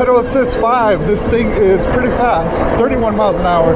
pedal assist 5. This thing is pretty fast, 31 miles an hour.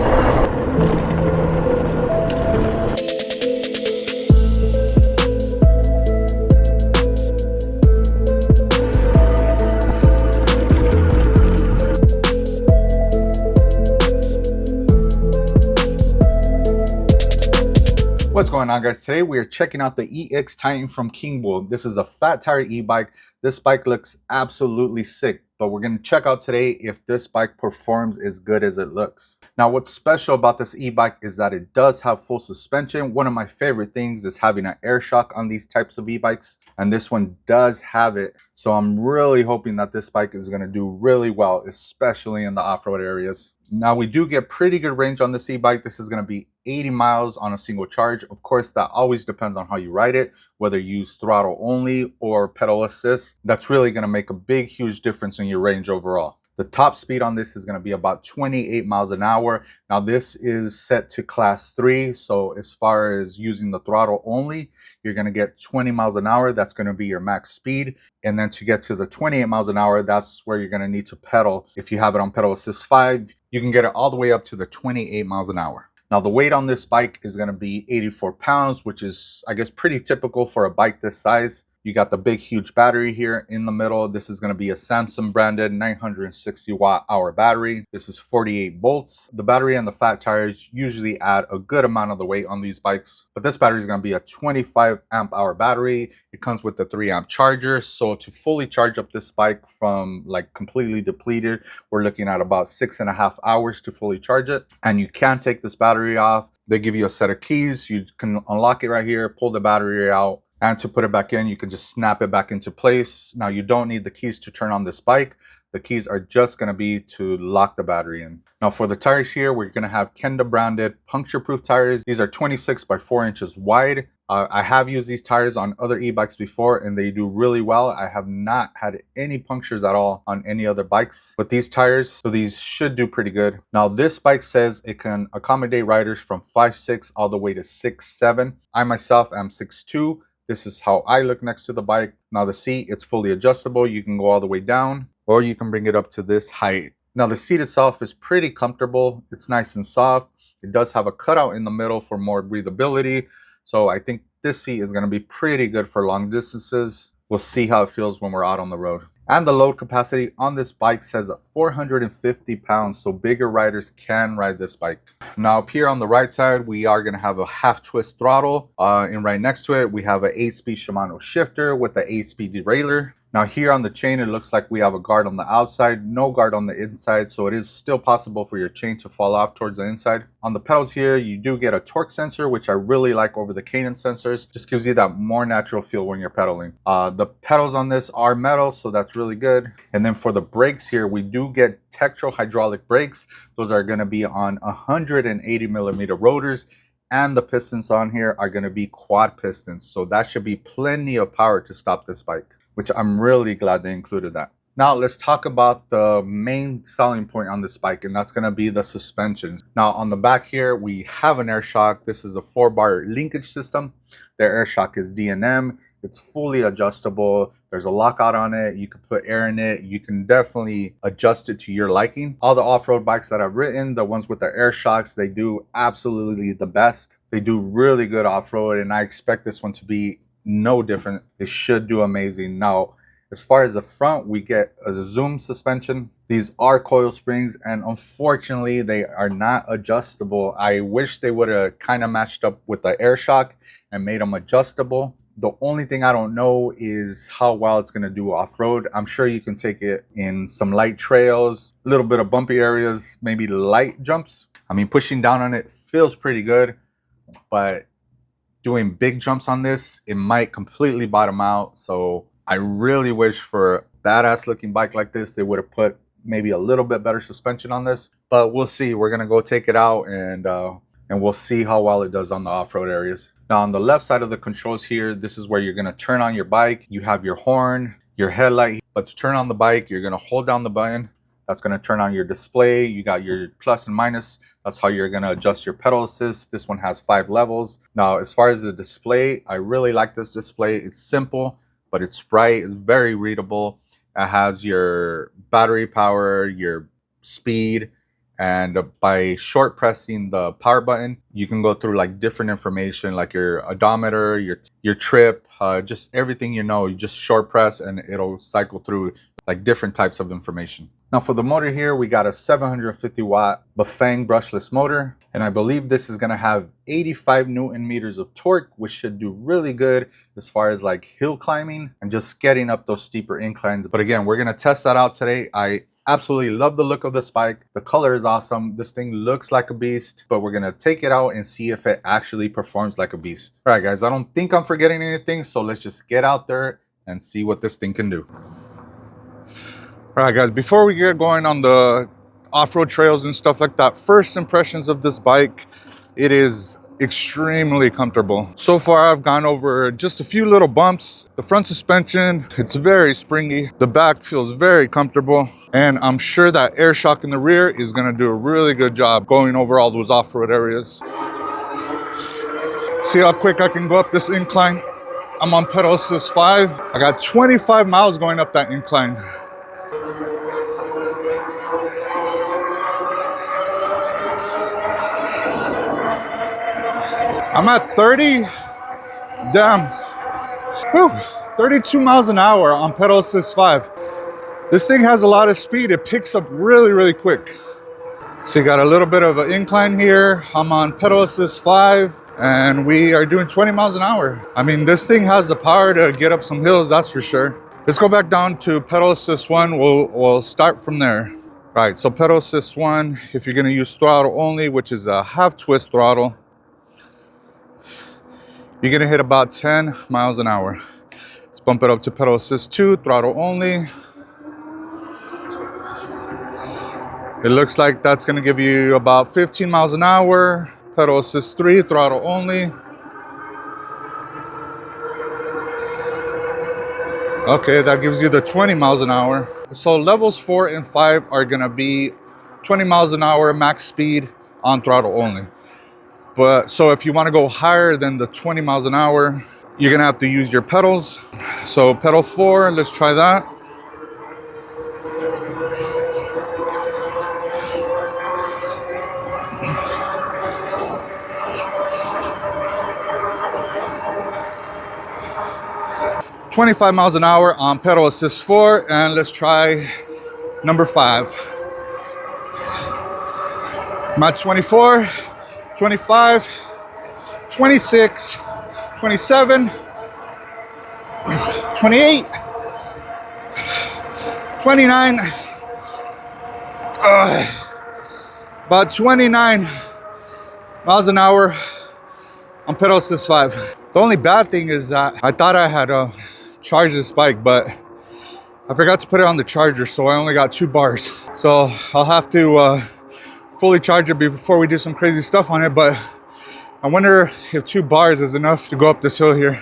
What's going on, guys? Today we are checking out the EBIKES Titan from KINGBULL. This is a fat tire e-bike. This bike looks absolutely sick, but we're going to check out today if this bike performs as good as it looks. Now, what's special about this e-bike is that it does have full suspension. One of my favorite things is having an air shock on these types of e-bikes, and this one does have it. So I'm really hoping that this bike is going to do really well, especially in the off-road areas. Now, we do get pretty good range on this e-bike. This is going to be 80 miles on a single charge. Of course, that always depends on how you ride it, whether you use throttle only or pedal assist. That's really going to make a big, huge difference in your range overall. The top speed on this is going to be about 28 miles an hour. Now, this is set to class 3. So as far as using the throttle only, you're going to get 20 miles an hour. That's going to be your max speed. And then to get to the 28 miles an hour, that's where you're going to need to pedal. If you have it on pedal assist 5, you can get it all the way up to the 28 miles an hour. Now, the weight on this bike is going to be 84 pounds, which is, I guess, pretty typical for a bike this size. You got the big, huge battery here in the middle. This is going to be a Samsung branded 960 watt hour battery. This is 48 volts. The battery and the fat tires usually add a good amount of the weight on these bikes, but this battery is going to be a 25 amp hour battery. It comes with the 3 amp charger. So to fully charge up this bike from like completely depleted, we're looking at about 6.5 hours to fully charge it. And you can take this battery off. They give you a set of keys. You can unlock it right here, pull the battery out. And to put it back in, you can just snap it back into place. Now, you don't need the keys to turn on this bike. The keys are just going to be to lock the battery in. Now, for the tires here, we're going to have KINGBULL branded puncture-proof tires. These are 26 by 4 inches wide. I have used these tires on other e-bikes before, and they do really well. I have not had any punctures at all on any other bikes with these tires, so these should do pretty good. Now, this bike says it can accommodate riders from 5'6" all the way to 6'7". I myself am 6'2". This is how I look next to the bike. Now, the seat, it's fully adjustable. You can go all the way down, or you can bring it up to this height. Now, the seat itself is pretty comfortable. It's nice and soft. It does have a cutout in the middle for more breathability. So I think this seat is going to be pretty good for long distances. We'll see how it feels when we're out on the road. And the load capacity on this bike says 450 pounds, so bigger riders can ride this bike. Now, up here on the right side, we are going to have a half twist throttle. And right next to it, we have an 8-speed Shimano shifter with the 8-speed derailleur. Now, here on the chain, it looks like we have a guard on the outside, no guard on the inside, so it is still possible for your chain to fall off towards the inside. On the pedals here, you do get a torque sensor, which I really like over the cadence sensors. Just gives you that more natural feel when you're pedaling. The pedals on this are metal, so that's really good. And then for the brakes here, we do get Tektro hydraulic brakes. Those are going to be on 180 millimeter rotors. And the pistons on here are going to be quad pistons, so that should be plenty of power to stop this bike, which I'm really glad they included that. Now, let's talk about the main selling point on this bike, and that's going to be the suspension. Now, on the back here, we have an air shock. This is a 4-bar linkage system. Their air shock is D&M. It's fully adjustable. There's a lockout on it. You can put air in it. You can definitely adjust it to your liking. All the off-road bikes that I've ridden, the ones with the air shocks, they do absolutely the best. They do really good off-road, and I expect this one to be no different. It should do amazing. Now, as far as the front, we get a zoom suspension. These are coil springs, and unfortunately, they are not adjustable. I wish they would have kind of matched up with the air shock and made them adjustable. The only thing I don't know is how well it's going to do off-road. I'm sure you can take it in some light trails, a little bit of bumpy areas, maybe light jumps. I mean, pushing down on it feels pretty good, but doing big jumps on this, it might completely bottom out. So I really wish for a badass looking bike like this, they would have put maybe a little bit better suspension on this, but we'll see. We're going to go take it out and we'll see how well it does on the off-road areas. Now, on the left side of the controls here, this is where you're going to turn on your bike. You have your horn, your headlight, but to turn on the bike, you're going to hold down the button. That's going to turn on your display. You got your plus and minus. That's how you're going to adjust your pedal assist. This one has 5 levels. Now, as far as the display, I really like this display. It's simple, but it's bright. It's very readable. It has your battery power, your speed, and by short pressing the power button, you can go through like different information like your odometer, your trip, just everything you know. You just short press and it'll cycle through like different types of information. Now for the motor here, we got a 750 watt Bafang brushless motor, and I believe this is gonna have 85 Newton meters of torque, which should do really good as far as like hill climbing and just getting up those steeper inclines. But again, we're gonna test that out today. I absolutely love the look of this bike. The color is awesome. This thing looks like a beast, but we're gonna take it out and see if it actually performs like a beast. All right, guys, I don't think I'm forgetting anything, so let's just get out there and see what this thing can do. All right, guys, before we get going on the off-road trails and stuff like that, first impressions of this bike, it is extremely comfortable. So far, I've gone over just a few little bumps. The front suspension, it's very springy. The back feels very comfortable. And I'm sure that air shock in the rear is gonna do a really good job going over all those off-road areas. See how quick I can go up this incline. I'm on pedal assist 5. I got 25 miles going up that incline. I'm at 30, damn, whew, 32 miles an hour on pedal assist 5. This thing has a lot of speed. It picks up really, really quick. So you got a little bit of an incline here. I'm on pedal assist 5 and we are doing 20 miles an hour. I mean, this thing has the power to get up some hills, that's for sure. Let's go back down to pedal assist 1. We'll start from there. Right, so pedal assist 1, if you're gonna use throttle only, which is a half twist throttle, you're gonna hit about 10 miles an hour. Let's bump it up to pedal assist 2, throttle only. It looks like that's gonna give you about 15 miles an hour. Pedal assist 3, throttle only. Okay, that gives you the 20 miles an hour. So levels 4 and 5 are gonna be 20 miles an hour max speed on throttle only. But so if you want to go higher than the 20 miles an hour, you're gonna have to use your pedals. So pedal 4, let's try that. "25 miles an hour on pedal assist 4, and let's try number 5. I'm at 24. 25, 26, 27, 28, 29, about 29 miles an hour on pedal assist 5. The only bad thing is that I thought I had charged this bike, but I forgot to put it on the charger, so I only got 2 bars. So I'll have to fully charge it before we do some crazy stuff on it, but I wonder if 2 bars is enough to go up this hill here.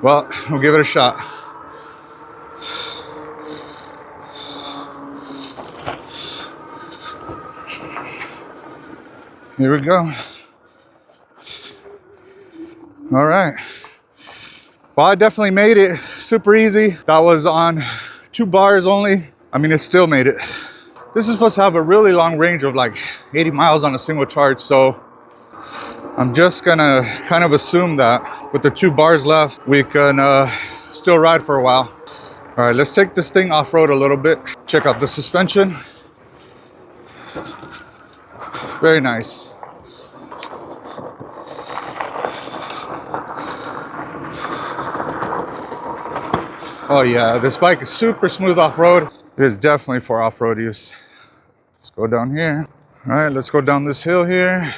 Well, we'll give it a shot. Here we go. All right. Well, I definitely made it super easy. That was on 2 bars only. I mean, it still made it. This is supposed to have a really long range of like 80 miles on a single charge, so I'm just gonna kind of assume that with the 2 bars left, we can still ride for a while. All right, let's take this thing off-road a little bit. Check out the suspension. Very nice. Oh yeah, this bike is super smooth off-road. It is definitely for off-road use. Let's go down here. All right, let's go down this hill here.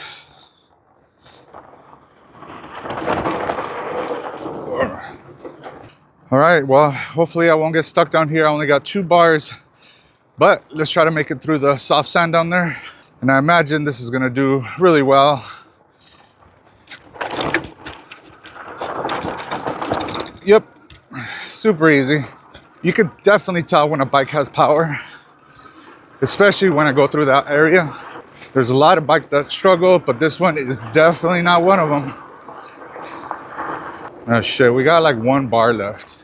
All right, well, hopefully I won't get stuck down here. I only got 2 bars, but let's try to make it through the soft sand down there. And I imagine this is gonna do really well. Yep, super easy. You can definitely tell when a bike has power, especially when I go through that area. There's a lot of bikes that struggle, but this one is definitely not one of them. Oh shit, we got like 1 bar left.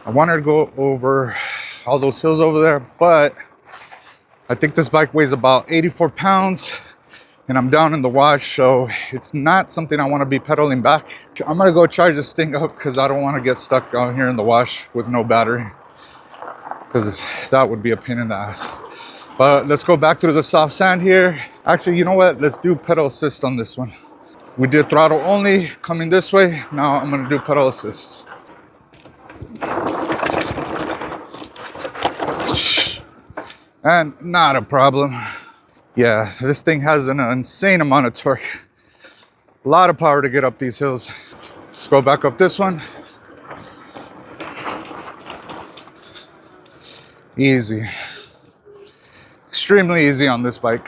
I wanted to go over all those hills over there, but I think this bike weighs about 84 pounds and I'm down in the wash, so it's not something I want to be pedaling back. I'm gonna go charge this thing up because I don't want to get stuck out here in the wash with no battery, because that would be a pain in the ass. But let's go back through the soft sand here. Actually, you know what? Let's do pedal assist on this one. We did throttle only coming this way. Now I'm gonna do pedal assist. And not a problem. Yeah, this thing has an insane amount of torque. A lot of power to get up these hills. Let's go back up this one. Easy. Extremely easy on this bike.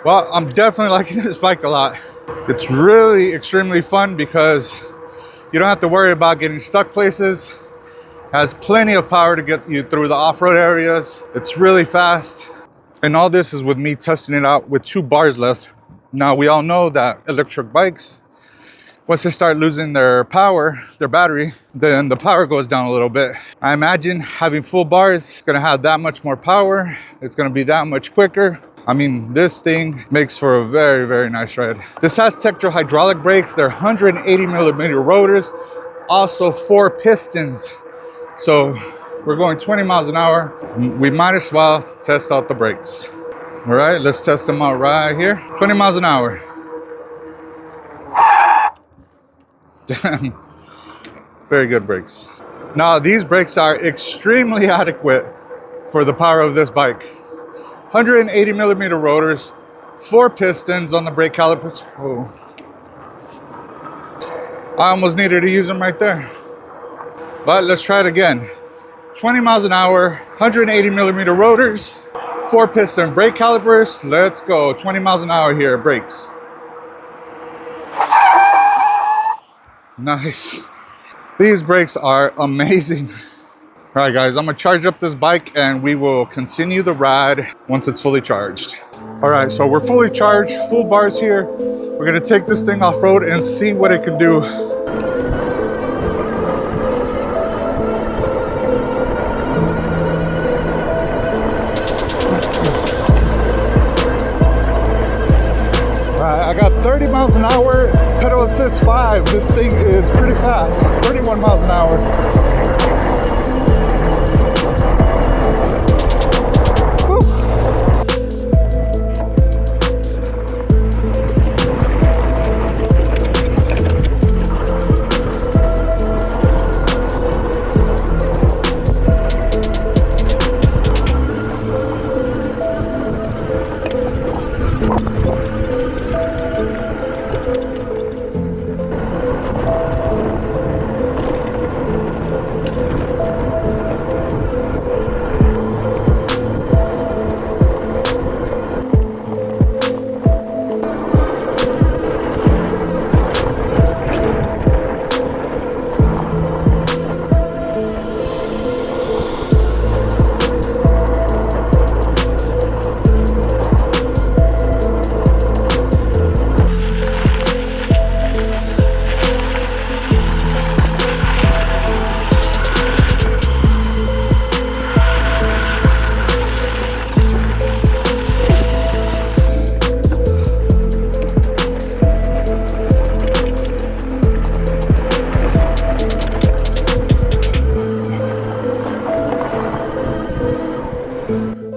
Well, I'm definitely liking this bike a lot. It's really extremely fun because you don't have to worry about getting stuck places. Has plenty of power to get you through the off-road areas. It's really fast. And all this is with me testing it out with 2 bars left. Now, we all know that electric bikes, once they start losing their power, their battery, then the power goes down a little bit. I imagine having full bars is gonna have that much more power. It's gonna be that much quicker. I mean, this thing makes for a very, very nice ride. This has Tektro hydraulic brakes. They're 180 millimeter rotors, also 4 pistons. So we're going 20 miles an hour. We might as well test out the brakes. All right, let's test them out right here. 20 miles an hour. Damn, very good brakes. Now, these brakes are extremely adequate for the power of this bike. 180 millimeter rotors, 4 pistons on the brake calipers. Oh, I almost needed to use them right there. But let's try it again. 20 miles an hour, 180 millimeter rotors, 4 piston brake calipers. Let's go. 20 miles an hour here, brakes. Nice. These brakes are amazing. All right, guys, I'm gonna charge up this bike and we will continue the ride once it's fully charged. All right, so we're fully charged, full bars here. We're gonna take this thing off-road and see what it can do. I got 30 miles an hour, pedal assist 5. This thing is pretty fast, 31 miles an hour.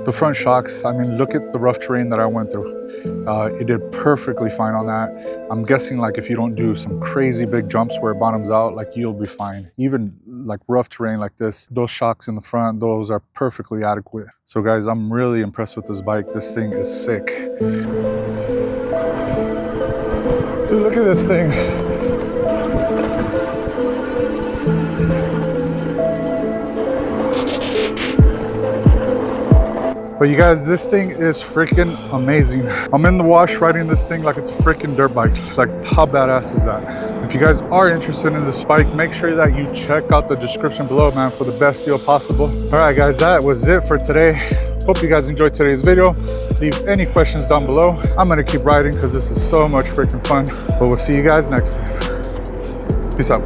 The front shocks, I mean, look at the rough terrain that I went through. It did perfectly fine on that. I'm guessing like if you don't do some crazy big jumps where it bottoms out, like you'll be fine. Even like rough terrain like this, those shocks in the front, those are perfectly adequate. So guys, I'm really impressed with this bike. This thing is sick. Dude, look at this thing. But you guys, this thing is freaking amazing. I'm in the wash riding this thing like it's a freaking dirt bike. Like, how badass is that? If you guys are interested in this bike, make sure that you check out the description below, man, for the best deal possible. All right, guys, that was it for today. Hope you guys enjoyed today's video. Leave any questions down below. I'm gonna keep riding because this is so much freaking fun. But we'll see you guys next time. Peace out.